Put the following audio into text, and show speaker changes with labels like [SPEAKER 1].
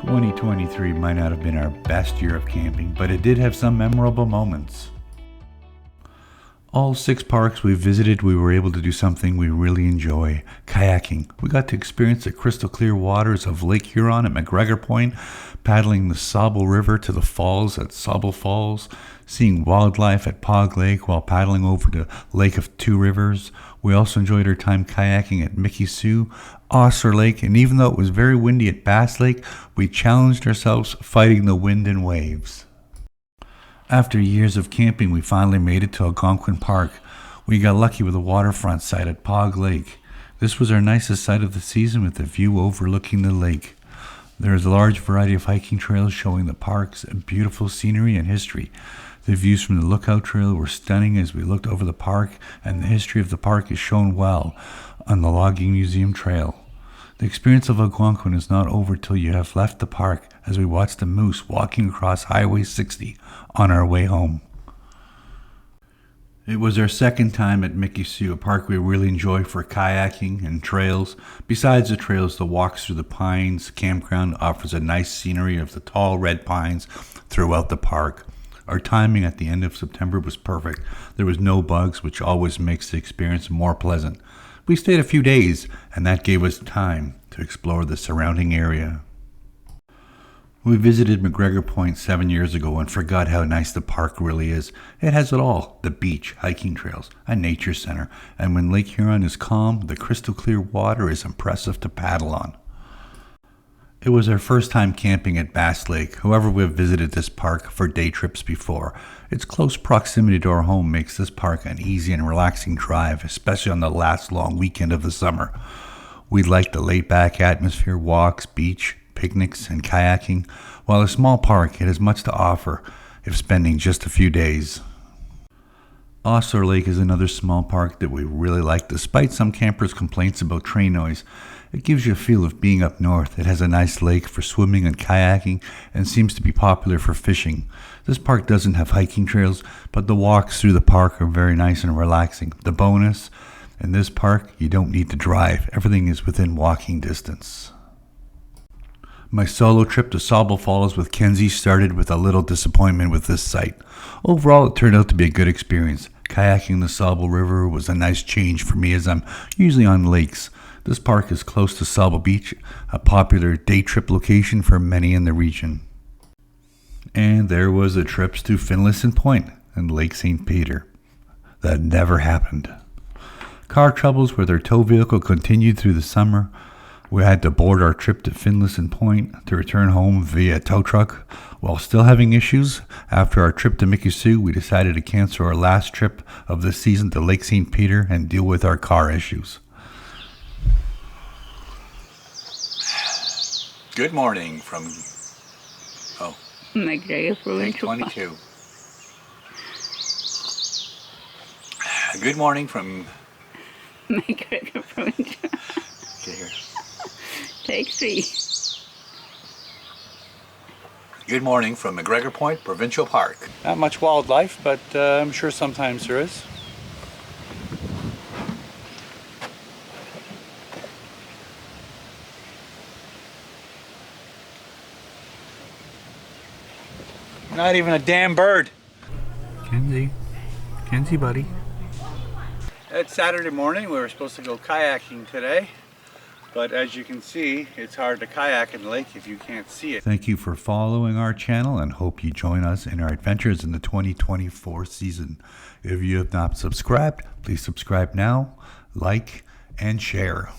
[SPEAKER 1] 2023 might not have been our best year of camping, but it did have some memorable moments. All 6 parks we visited, we were able to do something we really enjoy, kayaking. We got to experience the crystal clear waters of Lake Huron at McGregor Point, paddling the Sauble River to the falls at Sauble Falls, seeing wildlife at Pog Lake while paddling over to Lake of Two Rivers. We also enjoyed our time kayaking at Mickey Soo, Osler Lake, and even though it was very windy at Bass Lake, we challenged ourselves fighting the wind and waves. After years of camping, we finally made it to Algonquin Park. We got lucky with a waterfront site at Pog Lake. This was our nicest site of the season with a view overlooking the lake. There is a large variety of hiking trails showing the park's beautiful scenery and history. The views from the Lookout Trail were stunning as we looked over the park, and the history of the park is shown well on the Logging Museum Trail. The experience of Algonquin is not over till you have left the park, as we watched the moose walking across Highway 60 on our way home. It was our second time at Mickey Soo, a park we really enjoy for kayaking and trails. Besides the trails, the walks through the pines campground offers a nice scenery of the tall red pines throughout the park. Our timing at the end of September was perfect. There was no bugs, which always makes the experience more pleasant. We stayed a few days, and that gave us time to explore the surrounding area. We visited McGregor Point 7 years ago and forgot how nice the park really is. It has it all: the beach, hiking trails, a nature center, and when Lake Huron is calm, the crystal clear water is impressive to paddle on. It was our first time camping at Bass Lake. However, we have visited this park for day trips before. Its close proximity to our home makes this park an easy and relaxing drive, especially on the last long weekend of the summer. We like the laid-back atmosphere, walks, beach, picnics, and kayaking. While a small park, it has much to offer if spending just a few days. Osler Lake is another small park that we really like, despite some campers' complaints about train noise. It gives you a feel of being up north. It has a nice lake for swimming and kayaking and seems to be popular for fishing. This park doesn't have hiking trails, but the walks through the park are very nice and relaxing. The bonus, in this park, you don't need to drive. Everything is within walking distance. My solo trip to Sauble Falls with Kenzie started with a little disappointment with this site. Overall, it turned out to be a good experience. Kayaking the Sauble River was a nice change for me as I'm usually on lakes. This park is close to Sauble Beach, a popular day trip location for many in the region. And there was the trips to Finlayson Point and Lake St. Peter. That never happened. Car troubles with our tow vehicle continued through the summer. We had to board our trip to Finlayson Point to return home via tow truck. While still having issues, after our trip to Mickey Soo, we decided to cancel our last trip of the season to Lake St. Peter and deal with our car issues. Good morning from
[SPEAKER 2] McGregor Provincial
[SPEAKER 1] 22. Good morning from
[SPEAKER 2] McGregor Provincial.
[SPEAKER 1] Okay, here.
[SPEAKER 2] Take 3.
[SPEAKER 1] Good morning from McGregor Point Provincial Park. Not much wildlife, but I'm sure sometimes there is. Not even a damn bird. Kenzie, buddy. It's Saturday morning. We were supposed to go kayaking today, but as you can see, it's hard to kayak in the lake if you can't see it. Thank you for following our channel and hope you join us in our adventures in the 2024 season. If you have not subscribed, please subscribe now, like, and share.